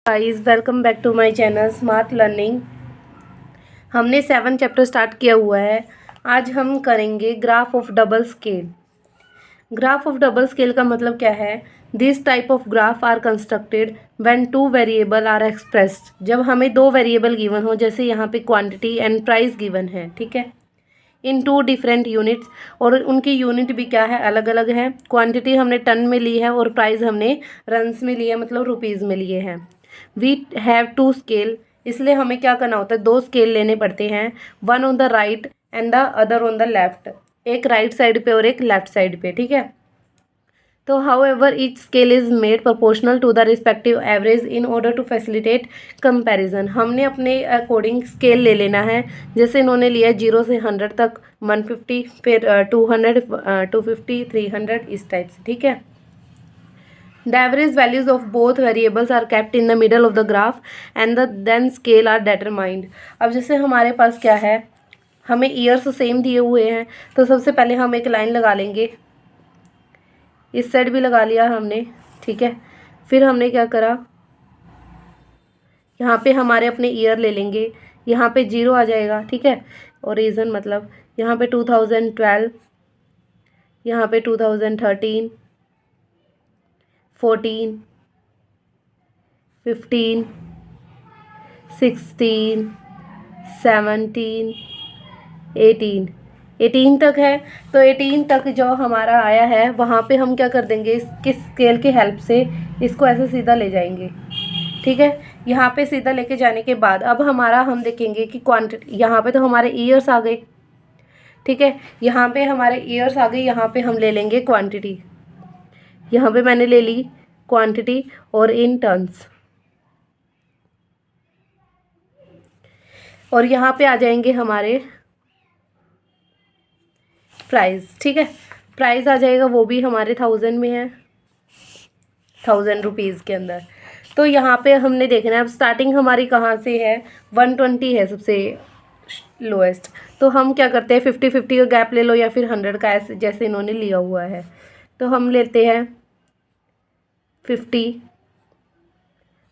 Guys welcome back to my channel smart learning. हमने 7 chapter start किया हुआ है। आज हम करेंगे graph of double scale. Graph of double scale का मतलब क्या है? This type of graph are constructed when two variable are expressed. जब हमें दो वेरिएबल गिवन हो, जैसे यहाँ पे क्वांटिटी एंड प्राइस गिवन है, ठीक है, इन टू डिफरेंट यूनिट्स, और उनकी यूनिट भी क्या है, अलग अलग है। क्वांटिटी हमने टन में ली है और प्राइस हमने रन्स में ली है, मतलब रुपीज़ में लिए हैं। वी हैव टू स्केल, इसलिए हमें क्या करना होता है, दो स्केल लेने पड़ते हैं, one on the right and the other on the left. एक राइट साइड पे और एक लेफ्ट साइड पे, ठीक है। तो however each scale is made proportional to the respective average in order to facilitate comparison. हमने अपने अकॉर्डिंग स्केल ले लेना है। जैसे इन्होंने लिया 0 से 100 तक, 150, फिर 200, 250, 300, इस टाइप से, ठीक है। The average values of both variables are kept in the middle of the graph and the then scale are determined. अब जैसे हमारे पास क्या है, हमें ईयर्स सेम दिए हुए हैं, तो सबसे पहले हम एक लाइन लगा लेंगे। इस साइड भी लगा लिया हमने, ठीक है। फिर हमने क्या करा, यहाँ पे हमारे अपने ईयर ले लेंगे, यहाँ पे 0 आ जाएगा, ठीक है। और रीज़न मतलब यहाँ पे 2012, यहाँ पे 2013, 14, 15, 16, 17, 18 तक है। तो 18 तक जो हमारा आया है, वहाँ पे हम क्या कर देंगे, इसके स्केल की हेल्प से इसको ऐसे सीधा ले जाएंगे, ठीक है। यहाँ पे सीधा लेके जाने के बाद अब हमारा हम देखेंगे कि क्वांटिटी, यहाँ पे तो हमारे ईयर्स आ गए, ठीक है। यहाँ पे हमारे ईयर्स आ गए, यहाँ पे हम ले लेंगे क्वांटिटी। यहाँ पे मैंने ले ली क्वांटिटी और इन टर्न्स, और यहाँ पे आ जाएंगे हमारे प्राइस, ठीक है। प्राइस आ जाएगा, वो भी हमारे 1000 में है, 1000 रुपीज़ के अंदर। तो यहाँ पे हमने देखना है, अब स्टार्टिंग हमारी कहाँ से है, 120 है सबसे लोएस्ट। तो हम क्या करते हैं, 50-50 का गैप ले लो या फिर 100 का, ऐसे जैसे इन्होंने लिया हुआ है। तो हम लेते हैं 50,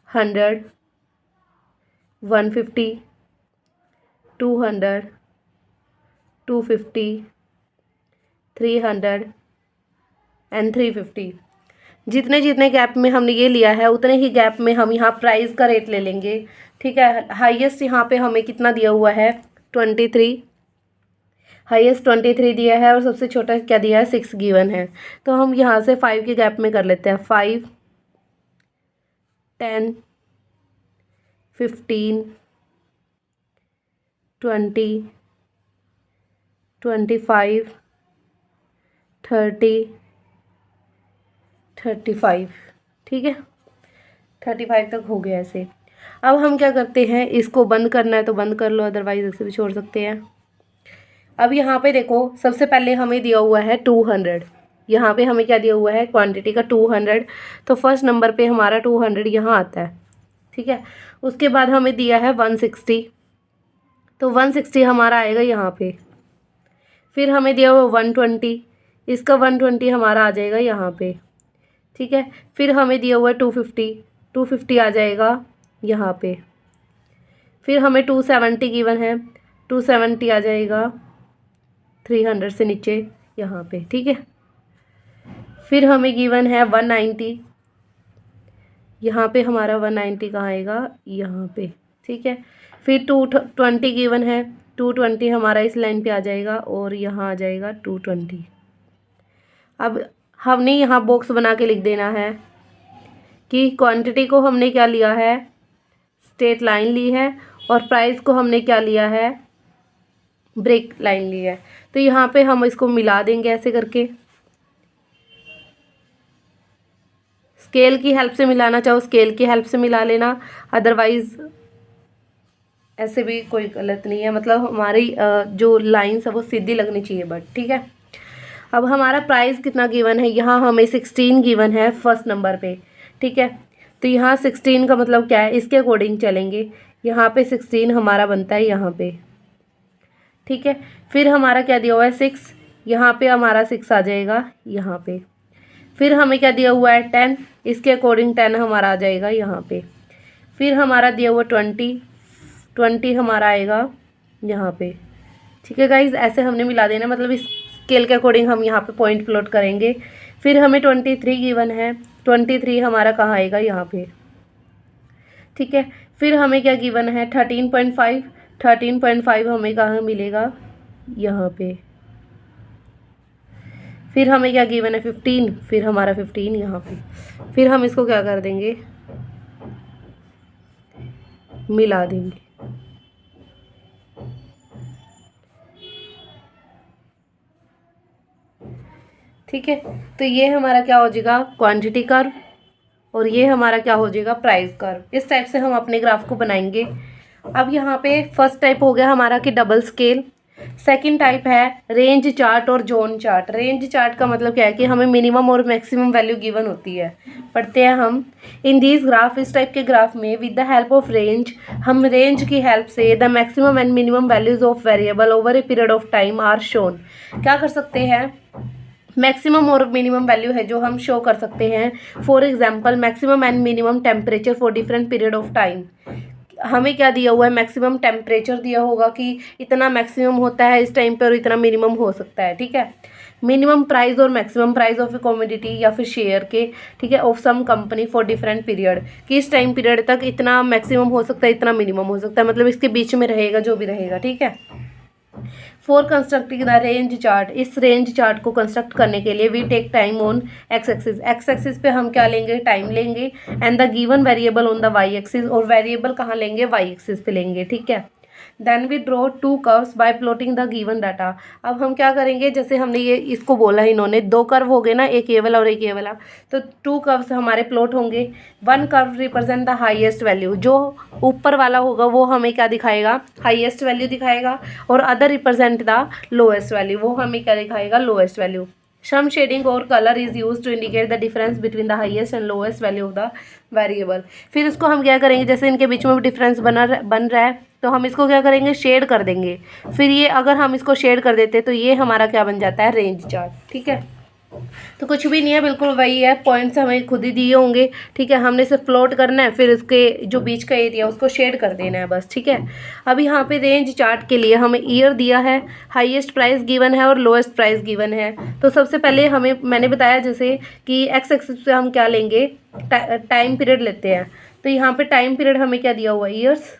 100, 150, 200, 250, 300 एंड 350। जितने जितने गैप में हमने ये लिया है, उतने ही गैप में हम यहाँ प्राइस का रेट ले लेंगे, ठीक है। हाईएस्ट यहाँ पे हमें कितना दिया हुआ है, 23, हाईएस्ट 23 दिया है, और सबसे छोटा क्या दिया है, 6 गिवन है। तो हम यहाँ से 5 के गैप में कर लेते हैं, 5, 10, 15, 20, 25, 30, 35, ठीक है। 35 तक हो गया ऐसे। अब हम क्या करते हैं, इसको बंद करना है तो बंद कर लो, अदरवाइज ऐसे भी छोड़ सकते हैं। अब यहाँ पे देखो, सबसे पहले हमें दिया हुआ है 200, यहाँ पे हमें क्या दिया हुआ है, क्वांटिटी का 200। तो फर्स्ट नंबर पे हमारा 200 यहाँ आता है, ठीक है। उसके बाद हमें दिया है 160, तो 160 हमारा आएगा यहाँ पे। फिर हमें दिया हुआ 120, इसका 120 हमारा आ जाएगा यहाँ पे, ठीक है। फिर हमें दिया हुआ है 250, 250 आ जाएगा यहाँ पे। फिर हमें 270 गिवन है, 270 आ जाएगा 300 से नीचे यहाँ पे, ठीक है। फिर हमें गिवन है 190, यहाँ पे हमारा 190 कहाँ आएगा, यहाँ पे, ठीक है। फिर 220 गिवन है, 220 हमारा इस लाइन पे आ जाएगा, और यहाँ आ जाएगा 220। अब हमने यहाँ बॉक्स बना के लिख देना है कि क्वांटिटी को हमने क्या लिया है, स्ट्रेट लाइन ली है, और प्राइस को हमने क्या लिया है, ब्रेक लाइन ली है। तो यहाँ पे हम इसको मिला देंगे ऐसे करके, स्केल की हेल्प से मिलाना चाहो स्केल की हेल्प से मिला लेना, अदरवाइज ऐसे भी कोई गलत नहीं है, मतलब हमारी जो लाइन्स है वो सीधी लगनी चाहिए, बट ठीक है। अब हमारा प्राइस कितना गिवन है, यहाँ हमें 16 गिवन है फर्स्ट नंबर पे, ठीक है। तो यहाँ 16 का मतलब क्या है, इसके अकॉर्डिंग चलेंगे। यहाँ पे 16 हमारा बनता है यहाँ पे, ठीक है। फिर हमारा क्या दिया हुआ है, 6, यहाँ पे हमारा 6 आ जाएगा यहाँ पे। फिर हमें क्या दिया हुआ है, 10, इसके अकॉर्डिंग 10 हमारा आ जाएगा यहाँ पे। फिर हमारा दिया हुआ 20 हमारा आएगा यहाँ पे। ठीक है गाइज, ऐसे हमने मिला देना, मतलब इस स्केल के अकॉर्डिंग हम यहाँ पे पॉइंट प्लॉट करेंगे। फिर हमें 23 गिवन है, 23 हमारा कहाँ आएगा, यहाँ पे। ठीक है, फिर हमें क्या गिवन है, 13.5, 13.5 हमें कहाँ मिलेगा, यहाँ पे। फिर हमें क्या गिवन है, 15, फिर हमारा 15 यहाँ पे। फिर हम इसको क्या कर देंगे, मिला देंगे। ठीक है, तो ये हमारा क्या हो जाएगा, क्वांटिटी कर्व, और ये हमारा क्या हो जाएगा, प्राइस कर्व। इस टाइप से हम अपने ग्राफ को बनाएंगे। अब यहाँ पे फर्स्ट टाइप हो गया हमारा कि डबल स्केल। सेकंड टाइप है रेंज चार्ट और जोन चार्ट। रेंज चार्ट का मतलब क्या है कि हमें मिनिमम और मैक्सिमम वैल्यू गिवन होती है। पढ़ते हैं हम, इन दिस ग्राफ, इस टाइप के ग्राफ में with the help of range, हम रेंज की हेल्प से the maximum and minimum values of variable over a period of time are shown. क्या कर सकते हैं, मैक्सिमम और मिनिमम वैल्यू है जो हम शो कर सकते हैं। For example, maximum and minimum temperature for different period of time. हमें क्या दिया हुआ है, मैक्सिमम टेम्परेचर दिया होगा कि इतना मैक्सिमम होता है इस टाइम पे और इतना मिनिमम हो सकता है। ठीक है, मिनिमम प्राइस और maximum price of a commodity या फिर शेयर के, ठीक है, of some company for different period, कि इस टाइम पीरियड तक इतना मैक्सिमम हो सकता है, इतना मिनिमम हो सकता है, मतलब इसके बीच में रहेगा जो भी रहेगा। ठीक है, for constructing the range chart, इस रेंज चार्ट को कंस्ट्रक्ट करने के लिए we take time on X axis. X axis पे हम क्या लेंगे, टाइम लेंगे, and the given variable on the Y axis, और वेरिएबल कहाँ लेंगे, वाई एक्सिस पे लेंगे। ठीक है, then we draw two curves by plotting the given data. अब हम क्या करेंगे, जैसे हमने ये इसको बोला है, इन्होंने दो कर्व हो गए ना, एक ये वाला और एक ये वाला, तो टू कर्व्स हमारे प्लॉट होंगे। One curve represent the highest value, जो ऊपर वाला होगा वो हमें क्या दिखाएगा, हाईएस्ट वैल्यू दिखाएगा, और other represent the lowest value, वो हमें क्या दिखाएगा, लोएस्ट वैल्यू। सम शेडिंग और colour is use to indicate the difference between the highest and lowest value of the variable. फिर इसको हम क्या करेंगे, जैसे इनके बीच में डिफरेंस बन रहा है, तो हम इसको क्या करेंगे, शेड कर देंगे। फिर ये अगर हम इसको शेड कर देते तो ये हमारा क्या बन जाता है, रेंज चार्ट। ठीक है, तो कुछ भी नहीं है, बिल्कुल वही है, पॉइंट्स हमें खुद ही दिए होंगे। ठीक है, हमने सिर्फ प्लॉट करना है, फिर उसके जो बीच का एरिया उसको शेड कर देना है बस। ठीक है, अब यहाँ पे रेंज चार्ट के लिए हमें ईयर दिया है, हाईएस्ट प्राइस गिवन है और लोएस्ट प्राइस गिवन है। तो सबसे पहले हमें, मैंने बताया जैसे कि एक्स एक्सिस पे हम क्या लेंगे, टाइम पीरियड लेते हैं। तो यहाँ पे टाइम पीरियड हमें क्या दिया हुआ है, ईयर्स।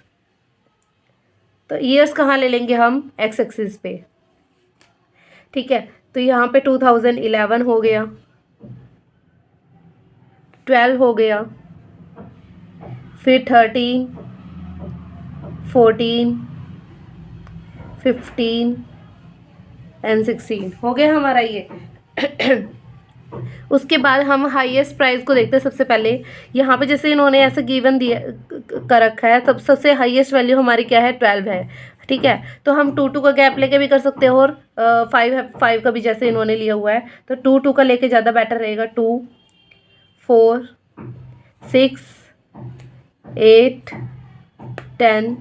तो ईयर्स कहाँ ले लेंगे हम, एक्स एक्सिस पे। ठीक है, तो यहाँ पे 2011 हो गया, 12 हो गया, फिर 13, 14, 15 एंड 16 हो गया हमारा ये। उसके बाद हम हाईएस्ट प्राइस को देखते हैं। सबसे पहले यहाँ पे जैसे इन्होंने ऐसे गिवन दिया कर रखा है, तब सबसे हाईएस्ट वैल्यू हमारी क्या है, 12 है। ठीक है, तो हम 2 का गैप लेके भी कर सकते हैं, और 5 का भी जैसे इन्होंने लिया हुआ है, तो 2 का लेके ज़्यादा बेटर रहेगा। 2, 4, 6, 8, 10,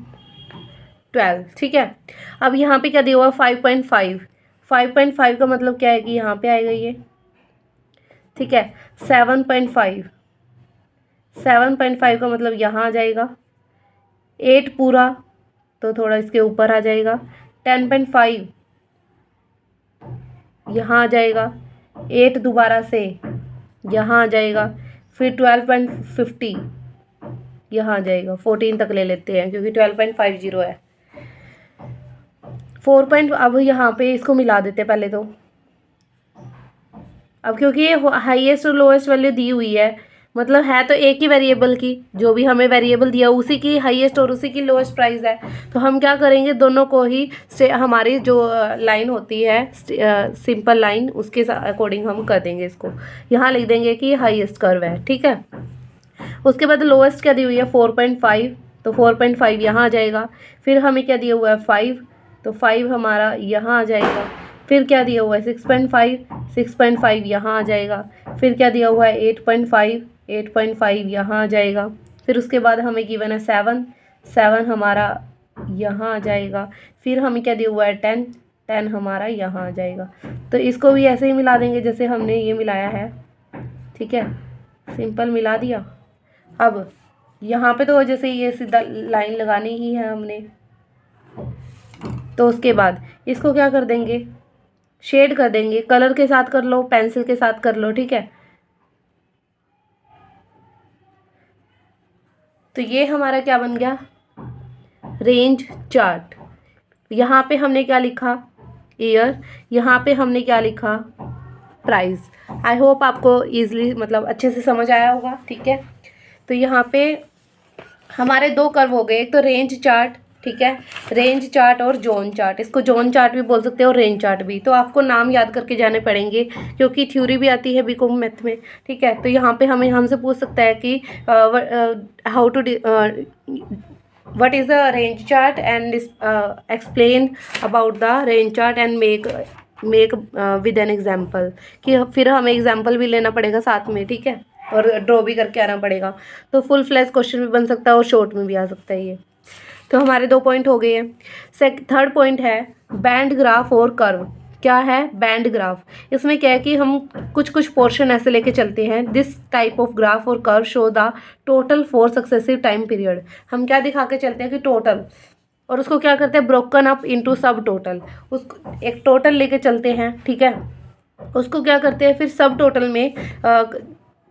12। ठीक है, अब यहाँ पे क्या दिया हुआ है, 5.5। 5.5 का मतलब क्या है कि यहाँ पे आएगा ये। ठीक है, 7.5, 7.5 का मतलब यहाँ आ जाएगा। 8 पूरा तो थोड़ा इसके ऊपर आ जाएगा। 10.5 यहाँ आ जाएगा। 8 दोबारा से यहाँ आ जाएगा। फिर 12.50 यहाँ आ जाएगा। 14 तक ले लेते हैं क्योंकि 12.50 है। 4. अब यहाँ पे इसको मिला देते हैं पहले तो। अब क्योंकि ये हाईएस्ट और लोएस्ट वैल्यू दी हुई है, मतलब है तो एक ही वेरिएबल की, जो भी हमें वेरिएबल दिया उसी की हाईएस्ट और उसी की लोएस्ट प्राइस है, तो हम क्या करेंगे, दोनों को ही हमारी जो लाइन होती है सिंपल लाइन, उसके अकॉर्डिंग हम कर देंगे इसको। यहाँ लिख देंगे कि हाईएस्ट कर्व है। ठीक है, उसके बाद लोएस्ट क्या दी हुई है, 4.5, तो 4.5 यहाँ आ जाएगा। फिर हमें क्या दिया हुआ है, 5, तो 5 हमारा यहाँ आ जाएगा। फिर क्या दिया हुआ है, 6.5, 6.5 यहाँ आ जाएगा। फिर क्या दिया हुआ है, 8.5, 8.5 यहाँ आ जाएगा। फिर उसके बाद हमें गिवन है 7, 7 हमारा यहाँ आ जाएगा। फिर हमें क्या दिया हुआ है, 10, 10 हमारा यहाँ आ जाएगा। तो इसको भी ऐसे ही मिला देंगे जैसे हमने ये मिलाया है। ठीक है, सिंपल मिला दिया। अब यहाँ पे तो जैसे ये सीधा लाइन लगानी ही है हमने। तो उसके बाद इसको क्या कर देंगे, शेड कर देंगे, कलर के साथ कर लो, पेंसिल के साथ कर लो, ठीक है। तो ये हमारा क्या बन गया, रेंज चार्ट। यहाँ पे हमने क्या लिखा, ईयर, यहाँ पे हमने क्या लिखा, प्राइस। आई होप आपको ईजिली मतलब अच्छे से समझ आया होगा, ठीक है। तो यहाँ पे हमारे दो कर्व हो गए, एक तो रेंज चार्ट, ठीक है, रेंज चार्ट और जोन चार्ट। इसको जोन चार्ट भी बोल सकते हो और रेंज चार्ट भी। तो आपको नाम याद करके जाने पड़ेंगे क्योंकि थ्योरी भी आती है बीकॉम मैथ में, ठीक है। तो यहाँ पे हमें हमसे पूछ सकता है कि how to what is the range chart and explain about the range chart and make with an example, कि फिर हमें एग्जाम्पल भी लेना पड़ेगा साथ में, ठीक है, और ड्रॉ भी करके आना पड़ेगा। तो फुल फ्लैश क्वेश्चन भी बन सकता है और शॉर्ट में भी आ सकता है ये। तो हमारे 2 पॉइंट हो गए हैं। थर्ड पॉइंट है बैंड ग्राफ और कर्व। क्या है बैंड ग्राफ, इसमें क्या है कि हम कुछ कुछ पोर्शन ऐसे लेके चलते हैं। दिस टाइप ऑफ ग्राफ और curve show the total for successive time period. हम क्या दिखा के चलते हैं कि टोटल, और उसको क्या करते हैं, ब्रोकन अप इनटू सब टोटल। उसको एक टोटल लेके चलते हैं, ठीक है, उसको क्या करते हैं फिर सब टोटल में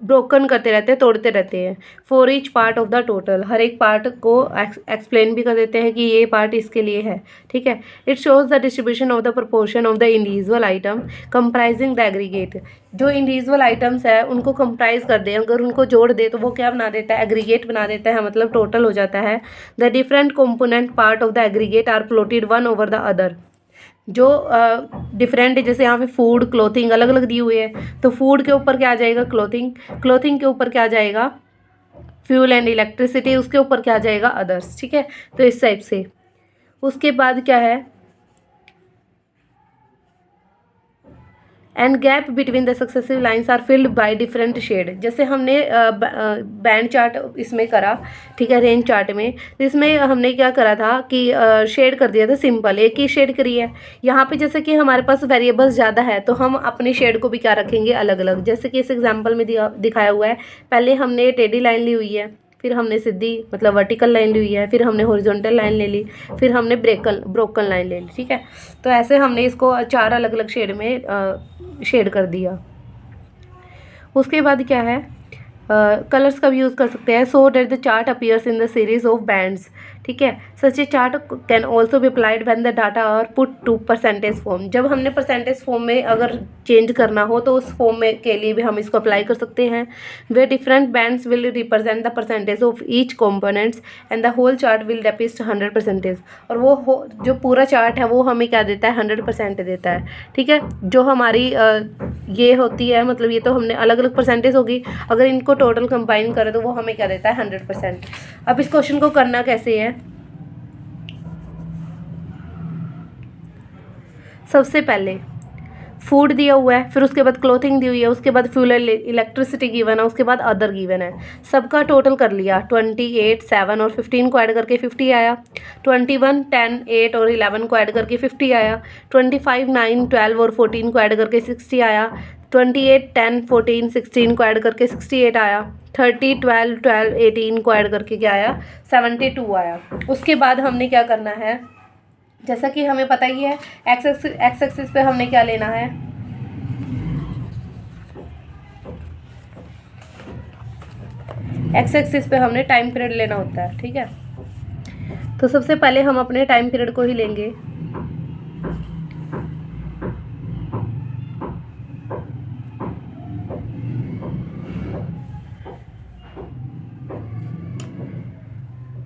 ब्रोकन करते रहते हैं, तोड़ते रहते हैं। For each part of the total, हर एक पार्ट को एक्सप्लेन भी कर देते हैं कि ये पार्ट इसके लिए है, ठीक है। It shows the distribution of the proportion of the individual item comprising the aggregate. जो इंडिविजुअल आइटम्स है उनको कंप्राइज कर दे, अगर उनको जोड़ दे तो वो क्या बना देता है, एग्रीगेट बना देता है, मतलब टोटल हो जाता है। The different component part of the aggregate are plotted one over the other. जो डिफरेंट, जैसे यहाँ पे फूड, क्लोथिंग अलग अलग दी हुई है, तो फूड के ऊपर क्या आ जाएगा, क्लोथिंग, क्लोथिंग के ऊपर क्या आ जाएगा, फ्यूल एंड इलेक्ट्रिसिटी, उसके ऊपर क्या आ जाएगा, अदर्स, ठीक है। तो इस टाइप से। उसके बाद क्या है, and gap between the successive lines are filled by different shade. जैसे हमने बैंड चार्ट इसमें करा, ठीक है, रेंज चार्ट में, तो इसमें हमने क्या करा था कि शेड कर दिया था, सिंपल एक ही शेड करी है। यहाँ पे जैसे कि हमारे पास वेरिएबल्स ज़्यादा है तो हम अपने शेड को भी क्या रखेंगे, अलग अलग। जैसे कि इस एग्जाम्पल में दिखाया हुआ है, पहले हमने टेढ़ी लाइन ली हुई है, फिर हमने सीधी मतलब वर्टिकल लाइन ली हुई है, फिर हमने हॉरिजॉन्टल लाइन ले ली, फिर हमने ब्रोकन लाइन ले ली, ठीक है। तो ऐसे हमने इसको 4 अलग अलग शेड में शेड कर दिया। उसके बाद क्या है, कलर्स का भी यूज़ कर सकते हैं। So that the chart appears in the series of bands, ठीक है। Such a chart can also be applied when the data are put to percentage form. जब हमने परसेंटेज फॉर्म में अगर चेंज करना हो तो उस फॉर्म में के लिए भी हम इसको अप्लाई कर सकते हैं। वे different bands will represent the percentage of each components and the whole chart will depict 100%। और वो जो पूरा चार्ट है वो हमें क्या देता है, 100% देता है, ठीक है। जो हमारी ये होती है, मतलब ये तो हमने अलग अलग परसेंटेज होगी, अगर इनको टोटल कंबाइन करें तो वो हमें क्या देता है, 100%। अब इस क्वेश्चन को करना कैसे है, सबसे पहले फूड दिया हुआ है, फिर उसके बाद क्लोथिंग दी हुई है, उसके बाद फ्यूल इलेक्ट्रिसिटी गिवन है, उसके बाद अदर गिवन है। सबका टोटल कर लिया, 28, 7 और 15 को ऐड करके 50 आया। 21, 10, 8 और 11 को ऐड करके 50 आया। 25, 9, 12 और 14 को ऐड करके 60 आया। 28, 10, 14, 16 को ऐड करके 68 आया। 30, 12, 12, 18 को ऐड करके क्या आया, 72 आया। उसके बाद हमने क्या करना है, जैसा कि हमें पता ही है, एक्स एक्सिस पे हमने क्या लेना है, एक्स एक्सिस पे हमने टाइम पीरियड लेना होता है, ठीक है। तो सबसे पहले हम अपने टाइम पीरियड को ही लेंगे।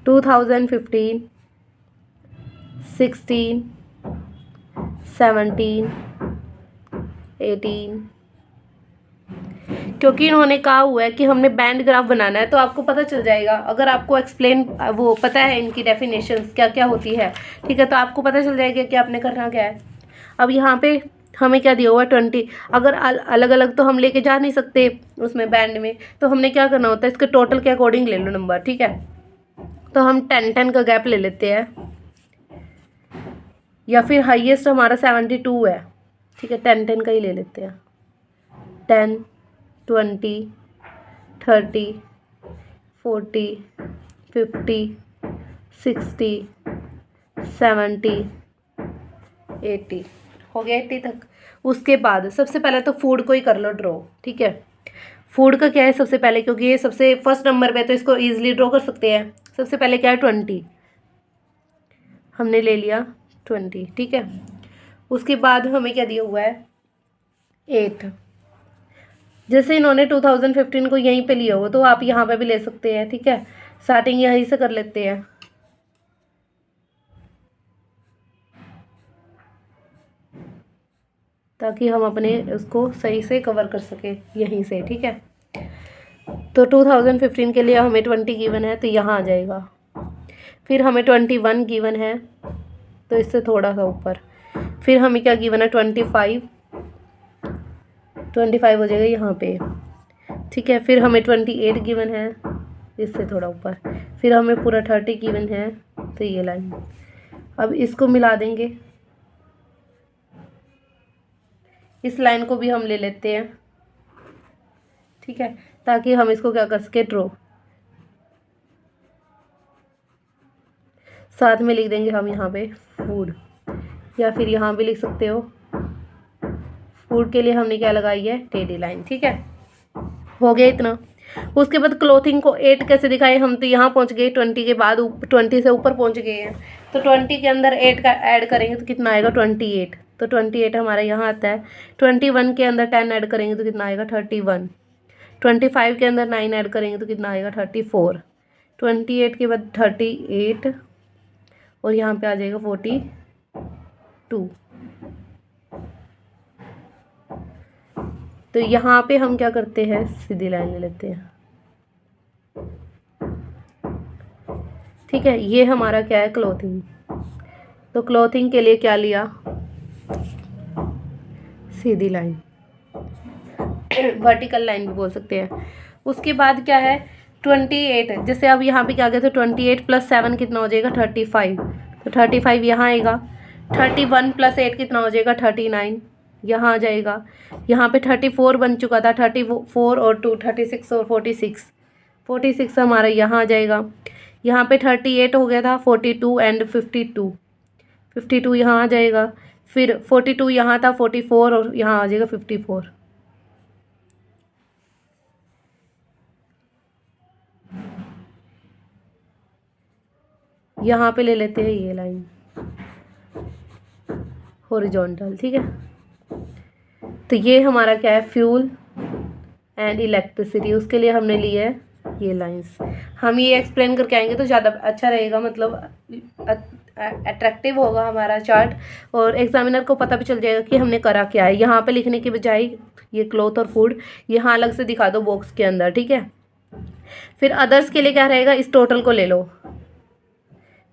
टू 2015, 16, 17, 18, क्योंकि इन्होंने कहा हुआ है कि हमने बैंड ग्राफ बनाना है, तो आपको पता चल जाएगा अगर आपको एक्सप्लेन वो पता है इनकी डेफिनेशंस क्या क्या होती है, ठीक है, तो आपको पता चल जाएगा कि आपने करना क्या है। अब यहाँ पे हमें क्या दिया हुआ है, 20। अगर अलग अलग तो हम लेके जा नहीं सकते उसमें बैंड में, तो हमने क्या करना होता है, इसके टोटल के अकॉर्डिंग ले लो नंबर, ठीक है। तो हम 10 का गैप ले लेते हैं, या फिर हाईएस्ट हमारा 72 है, ठीक है, 10 का ही ले लेते हैं। 10, 20, 30, 40, 50, 60, 70, 80, हो गया 80 तक। उसके बाद सबसे पहले तो फूड को ही कर लो ड्रॉ, ठीक है। फूड का क्या है सबसे पहले, क्योंकि ये सबसे फर्स्ट नंबर पे है तो इसको इजीली ड्रॉ कर सकते हैं। सबसे पहले क्या है 20, हमने ले लिया 20, ठीक है। उसके बाद हमें क्या दिया हुआ है 8। जैसे इन्होंने 2015 को यहीं पे लिया हो तो आप यहाँ पे भी ले सकते हैं, ठीक है। स्टार्टिंग यहीं से कर लेते हैं। ताकि हम अपने उसको सही से कवर कर सके यहीं से, ठीक है। तो 2015 के लिए हमें 20 गिवन है तो यहाँ आ जाएगा। फिर हमें 21 गिवन है तो इससे थोड़ा सा ऊपर। फिर हमें क्या गिवन है 25 हो जाएगा यहाँ पे, ठीक है। फिर हमें 28 गिवन है, इससे थोड़ा ऊपर। फिर हमें पूरा 30 गिवन है तो ये लाइन। अब इसको मिला देंगे, इस लाइन को भी हम ले लेते हैं, ठीक है, ताकि हम इसको क्या कर सके ड्रॉ। साथ में लिख देंगे हम यहाँ पे फूड, या फिर यहाँ भी लिख सकते हो। फूड के लिए हमने क्या लगाई है टेढ़ी लाइन, ठीक है। हो गया इतना। उसके बाद क्लोथिंग को 8 कैसे दिखाए, हम तो यहाँ पहुँच गए 20 के बाद, 20 से ऊपर पहुँच गए हैं। तो 20 के अंदर 8 का ऐड करेंगे तो कितना आएगा 28। तो 28 हमारा यहाँ आता है। 21 के अंदर 10 ऐड करेंगे तो कितना आएगा 31। 25 के अंदर 9 ऐड करेंगे तो कितना आएगा 34। 28 के बाद 38 और यहाँ पे आ जाएगा 42। तो यहाँ पे हम क्या करते हैं सीधी लाइन ले लेते हैं, ठीक है। ये हमारा क्या है क्लोथिंग। तो क्लोथिंग के लिए क्या लिया सीधी लाइन, वर्टिकल लाइन भी बोल सकते हैं। उसके बाद क्या है 28, जैसे अब यहाँ पे क्या गया तो 28 + 7 कितना हो जाएगा 35। तो 35 यहाँ आएगा। 31 + 8 कितना हो जाएगा 39, यहाँ आ जाएगा। यहाँ पे 34 बन चुका था, 34 और 2 36 और 46 हमारा यहाँ आ जाएगा। यहाँ पे 38 हो गया था, 42 एंड 52 यहाँ आ जाएगा। फिर 42 यहाँ था, 44 और यहाँ आ जाएगा 54। यहाँ पे ले लेते हैं ये लाइन हॉरिजॉन्टल, ठीक है। तो ये हमारा क्या है फ्यूल एंड इलेक्ट्रिसिटी, उसके लिए हमने लिए है ये लाइंस। हम ये एक्सप्लेन करके आएंगे तो ज़्यादा अच्छा रहेगा, मतलब अट्रैक्टिव होगा हमारा चार्ट, और एग्जामिनर को पता भी चल जाएगा कि हमने करा क्या है। यहाँ पे लिखने के बजाय ये क्लॉथ और फूड यहाँ अलग से दिखा दो बॉक्स के अंदर, ठीक है। फिर अदर्स के लिए क्या रहेगा, इस टोटल को ले लो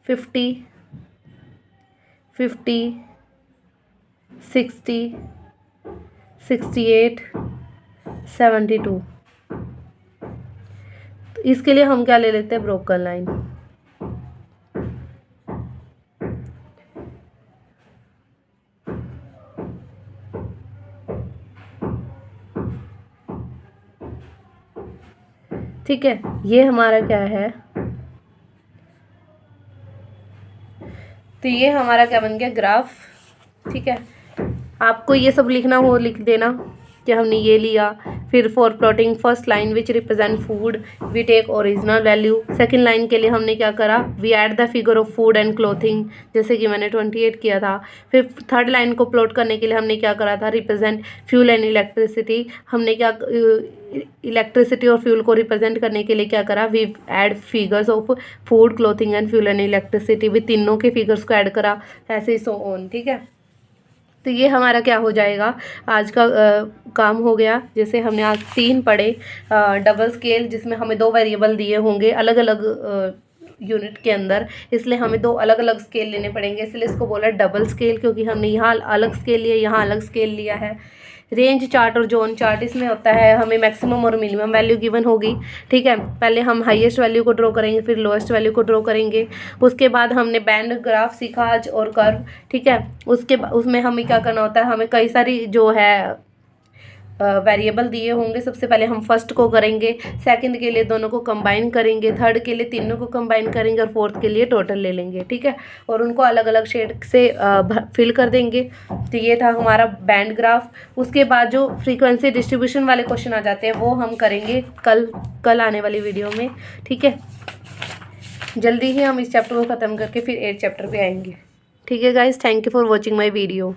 50, 60, 68, 72। तो इसके लिए हम क्या ले लेते हैं ब्रोकन लाइन। ठीक है, ये हमारा क्या है, तो ये हमारा क्या बन गया ग्राफ, ठीक है। आपको ये सब लिखना हो लिख देना कि हमने ये लिया। फिर for plotting first line which represent food we take original value. Second line के लिए हमने क्या करा, we add the figure of food and clothing, जैसे कि मैंने 28 किया था। फिर थर्ड लाइन को प्लॉट करने के लिए हमने क्या करा था, रिप्रेजेंट फ्यूल एंड इलेक्ट्रिसिटी। हमने क्या इलेक्ट्रिसिटी और फ्यूल को रिप्रेजेंट करने के लिए क्या करा, we add figures of food clothing and fuel and electricity, भी तीनों के फिगर्स को ऐड करा, ऐसे ही सो ऑन, ठीक है। तो ये हमारा क्या हो जाएगा, आज का काम हो गया। जैसे हमने आज 3 पढ़े डबल स्केल, जिसमें हमें 2 वेरिएबल दिए होंगे अलग अलग यूनिट के अंदर, इसलिए हमें 2 अलग अलग स्केल लेने पड़ेंगे, इसलिए इसको बोला डबल स्केल, क्योंकि हमने यहाँ अलग स्केल लिया, यहाँ अलग स्केल लिया है। रेंज चार्ट और जोन चार्ट, इसमें होता है हमें मैक्सिमम और मिनिमम वैल्यू गिवन होगी, ठीक है। पहले हम हाईएस्ट वैल्यू को ड्रॉ करेंगे, फिर लोएस्ट वैल्यू को ड्रॉ करेंगे। उसके बाद हमने बैंड ग्राफ सीखा आज और कर्व, ठीक है। उसमें हमें क्या करना होता है, हमें कई सारी जो है वेरिएबल दिए होंगे। सबसे पहले हम फर्स्ट को करेंगे, सेकंड के लिए दोनों को कंबाइन करेंगे, थर्ड के लिए तीनों को कंबाइन करेंगे और फोर्थ के लिए टोटल ले लेंगे, ठीक है। और उनको अलग अलग शेड से फिल कर देंगे। तो ये था हमारा बैंड ग्राफ। उसके बाद जो फ्रीक्वेंसी डिस्ट्रीब्यूशन वाले क्वेश्चन आ जाते हैं वो हम करेंगे कल आने वाली वीडियो में, ठीक है। जल्दी ही हम इस चैप्टर को ख़त्म करके फिर 8th चैप्टर पे आएंगे, ठीक है guys. Thank you for watching my video.